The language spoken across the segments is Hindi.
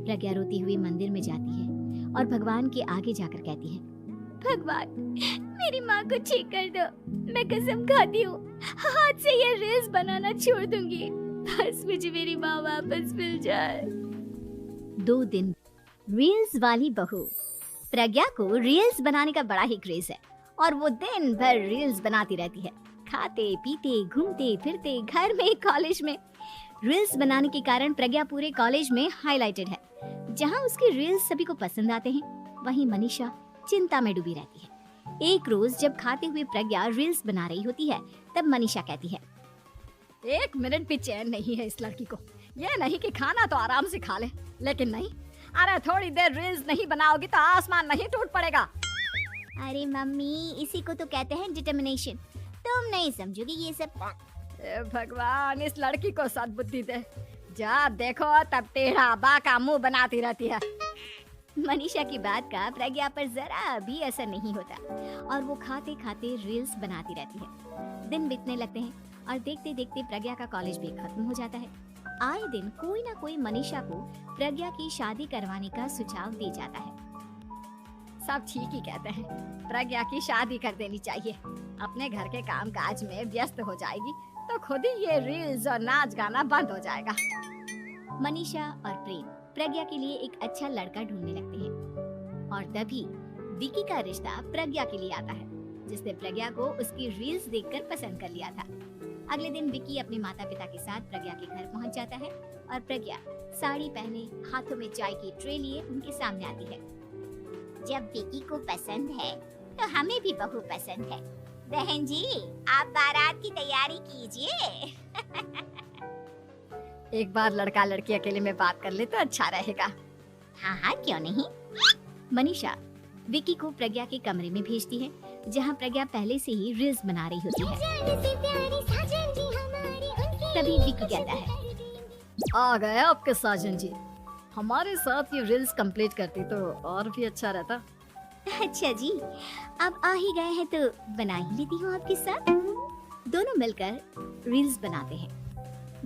प्रज्ञा रोती हुई मंदिर में जाती है और भगवान के आगे जाकर कहती है, भगवान मेरी माँ को ठीक कर दो, मैं कसम खाती हूँ हाथ से ये रील्स बनाना छोड़ दूंगी, बस मुझे मेरी माँ वापस मिल जाए। 2 दिन। रील्स वाली बहू। प्रज्ञा को रील्स बनाने का बड़ा ही क्रेज है और वो दिन भर रील्स बनाती रहती है, खाते पीते घूमते फिरते घर में कॉलेज में। रील्स बनाने के कारण प्रज्ञा पूरे कॉलेज में हाईलाइटेड है। जहाँ उसकी रील्स सभी को पसंद आते हैं, वहीं मनीषा चिंता में डूबी रहती है। एक रोज जब खाते हुए प्रज्ञा रील्स बना रही होती है, तब मनीषा कहती है, 1 मिनट भी चैन नहीं है इस लड़की को। ये नहीं कि खाना तो आराम से खा ले, लेकिन नहीं, अरे थोड़ी देर रील्स नहीं बनाओगी तो आसमान नहीं टूट पड़ेगा। अरे मम्मी, इसी को तो कहते हैं डिटर्मिनेशन, तुम नहीं समझोगी ये सब। भगवान, इस लड़की को सद्बुद्धि दे। जब देखो तब टेढ़ा बाका मुंह बनाती रहती है। मनीषा की बात का प्रज्ञा पर जरा भी असर नहीं होता और वो खाते खाते रील्स बनाती रहती है। दिन बीतने लगते हैं और देखते देखते प्रज्ञा का कॉलेज भी खत्म हो जाता है। आए दिन कोई ना कोई मनीषा को प्रज्ञा की शादी करवाने का सुझाव दे जाता है। सब ठीक ही कहते हैं, प्रज्ञा की शादी कर देनी चाहिए। अपने घर के काम काज में व्यस्त हो जाएगी तो खुद ही ये रील्स और नाच गाना बंद हो जाएगा। मनीषा और प्रेम प्रज्ञा के लिए एक अच्छा लड़का ढूंढने लगते हैं और तभी विकी का रिश्ता प्रज्ञा के लिए आता है, जिसने प्रज्ञा को उसकी रील्स देखकर पसंद कर लिया था। अगले दिन विकी अपने माता पिता के साथ प्रज्ञा के घर पहुंच जाता है और प्रज्ञा साड़ी पहने हाथों में चाय की ट्रे लिए उनके सामने आती है। जब विकी को पसंद है तो हमें भी बहू पसंद है। बहन जी, आप बारात की तैयारी कीजिए। एक बार लड़का लड़की अकेले में बात कर ले तो अच्छा रहेगा। हाँ हाँ, क्यों नहीं। मनीषा विकी को प्रज्ञा के कमरे में भेजती है, जहाँ प्रज्ञा पहले से ही रील्स बना रही होती है। तभी विकी कहता है, आ गए आपके साजन जी, हमारे साथ ये रील्स कंप्लीट करती तो और भी अच्छा रहता। अच्छा जी, अब आ ही गए हैं तो बना ही लेती हूँ आपके साथ। दोनों मिलकर रील्स बनाते हैं।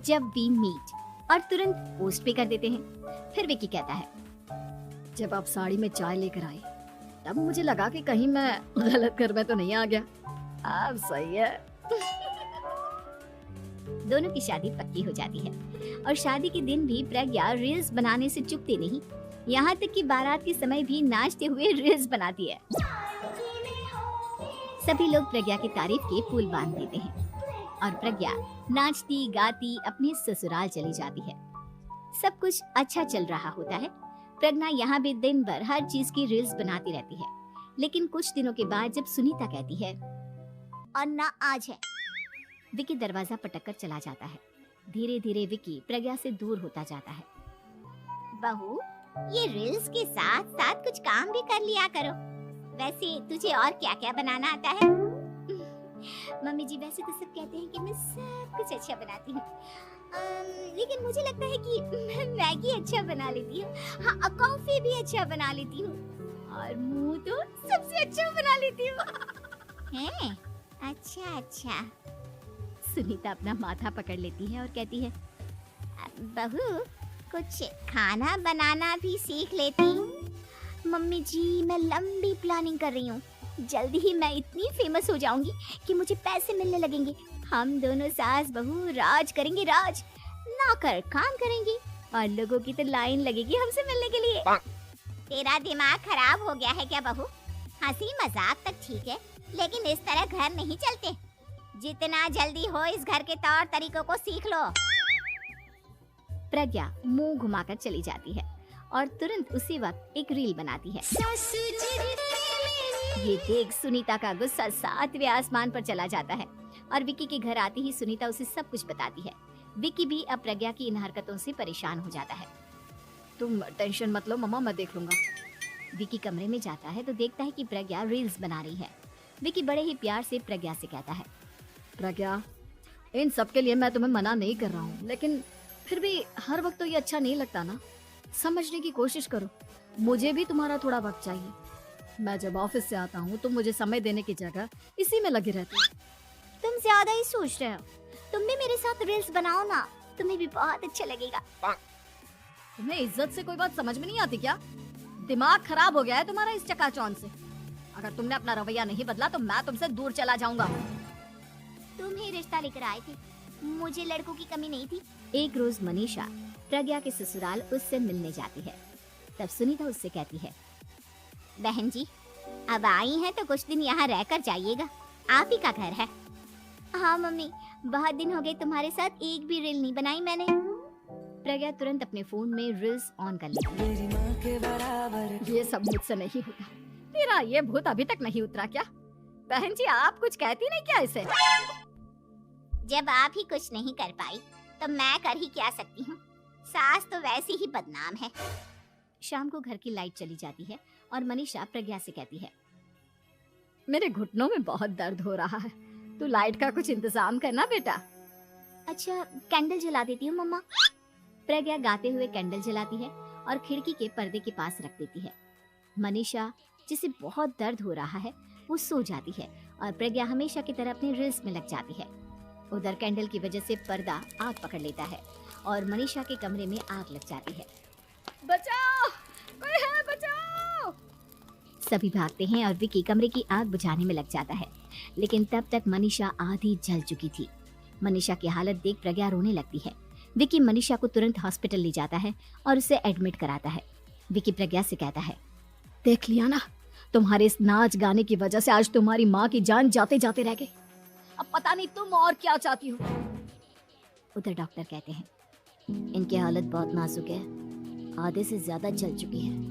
जब वी मीट और तुरंत पोस्ट भी कर देते हैं। फिर विकी कहता है, जब आप साड़ी में चाय लेकर आए तब मुझे लगा कि कहीं मैं गलत घर में तो नहीं आ गया। अब सही है। दोनों की शादी पक्की हो जाती है और शादी के दिन भी प्रज्ञा रील्स बनाने से चूकती नहीं, यहाँ तक कि बारात के समय भी नाचते हुए रील्स बनाती है। सभी लोग प्रज्ञा की तारीफ के पुल बांध देते हैं और प्रज्ञा नाचती गाती अपने ससुराल चली जाती है। सब कुछ अच्छा चल रहा होता है। प्रज्ञा यहाँ भी दिन भर हर चीज की रील्स बनाती रहती है, लेकिन कुछ दिनों के बाद जब सुनीता कहती है, और ना आज है, विकी दरवाजा पटक कर चला जाता है। धीरे धीरे विकी प्रज्ञा से दूर होता जाता है। बहू, ये रील्स के साथ साथ कुछ काम भी कर लिया करो। वैसे तुझे और क्या क्या बनाना आता है? मम्मी जी, वैसे तो सब कहते हैं कि मैं सब कुछ अच्छा बनाती हूँ, लेकिन मुझे लगता है कि मैं मैगी अच्छा बना लेती हूँ। हाँ, कॉफी भी अच्छा बना लेती हूँ और मुंह तो सबसे अच्छा बना लेती हूँ। हैं? अच्छा अच्छा। सुनीता अपना माथा पकड़ लेती है और कहती है, बहू कुछ खाना बनाना भी सीख लेती हूँ। मम्मी जी, मैं लंबी प्लानिंग कर रही हूँ। जल्दी ही मैं इतनी फेमस हो जाऊंगी कि मुझे पैसे मिलने लगेंगे। हम दोनों सास बहू राज करेंगे, राज। नौकर काम करेंगे और लोगों की तो लाइन लगेगी हमसे मिलने के लिए। तेरा दिमाग खराब हो गया है क्या बहू? हंसी मजाक तक ठीक है, लेकिन इस तरह घर नहीं चलते। जितना जल्दी हो इस घर के तौर तरीकों को सीख लो। प्रज्ञा मुंह घुमाकर चली जाती है और तुरंत उसी वक्त एक रील बनाती है। ये देख सुनीता का गुस्सा 7वें आसमान पर चला जाता है और विकी के घर आती ही सुनीता उसे सब कुछ बताती है। विकी भी अब प्रज्ञा की इन हरकतों से परेशान हो जाता है। तुम टेंशन मत लो मम्मा, मैं देख लूंगा। विकी कमरे में जाता है तो देखता है कि प्रज्ञा रील्स बना रही है। विकी बड़े ही प्यार से प्रज्ञा से कहता है, प्रज्ञा, इन सब के लिए मैं तुम्हें मना नहीं कर रहा हूँ, लेकिन फिर भी हर वक्त तो ये अच्छा नहीं लगता ना। समझने की कोशिश करो, मुझे भी तुम्हारा थोड़ा वक्त चाहिए। मैं जब ऑफिस से आता हूँ तो मुझे समय देने की जगह इसी में लगी रहती है। तुम ज्यादा ही सोच रहे हो, तुम भी मेरे साथ रील्स बनाओ ना, तुम्हें भी बहुत अच्छा लगेगा। तुम्हें इज्जत से कोई बात समझ में नहीं आती क्या? दिमाग खराब हो गया है तुम्हारा इस चकाचौंध से। अगर तुमने अपना रवैया नहीं बदला तो मैं तुमसे दूर चला जाऊंगा। तुम ही रिश्ता लेकर आए थे, मुझे लड़कों की कमी नहीं थी। एक रोज मनीषा प्रज्ञा के ससुराल उससे मिलने जाती है। तब सुनीता उससे कहती है, बहन जी अब आई हैं तो कुछ दिन यहाँ रहकर जाइएगा, आप ही का घर है। हाँ मम्मी, बहुत दिन हो गए तुम्हारे साथ एक भी रील नहीं बनाई मैंने। प्रज्ञा तुरंत अपने फोन में रील्स ऑन कर लेती है। ये सब मुझसे नहीं होता। तेरा ये भूत अभी तक नहीं उतरा क्या? बहन जी आप कुछ कहती नहीं क्या इसे? जब आप ही कुछ नहीं कर पाई तो मैं कर ही क्या सकती हूँ, सास तो वैसे ही बदनाम है। शाम को घर की लाइट चली जाती है और मनीषा प्रज्ञा से कहती है, मेरे घुटनों में बहुत दर्द हो रहा है, तू लाइट का कुछ इंतजाम करना बेटा। अच्छा कैंडल जला देती हूँ मम्मा। प्रज्ञा गाते हुए कैंडल जलाती है और खिड़की के पर्दे के पास रख देती है। मनीषा जिसे बहुत दर्द हो रहा है वो सो जाती है और प्रज्ञा हमेशा की तरह अपने रील्स में लग जाती है। उधर कैंडल की वजह से पर्दा आग पकड़ लेता है और मनीषा के कमरे में आग लग जाती है। बचाओ, कोई है बचाओ। सभी भागते हैं और विकी कमरे की आग बुझाने में लग जाता है, लेकिन तब तक मनीषा आधी जल चुकी थी। मनीषा की हालत देख प्रज्ञा रोने लगती है। विकी मनीषा को तुरंत हॉस्पिटल ले जाता है और उसे एडमिट कराता है। विकी प्रज्ञा से कहता है, देख लिया ना, तुम्हारे इस नाच गाने की वजह से आज तुम्हारी माँ की जान जाते जाते रह गई। अब पता नहीं तुम और क्या चाहती हो। उधर डॉक्टर कहते हैं, इनकी हालत बहुत नाजुक है, आधे से ज्यादा जल चुकी है।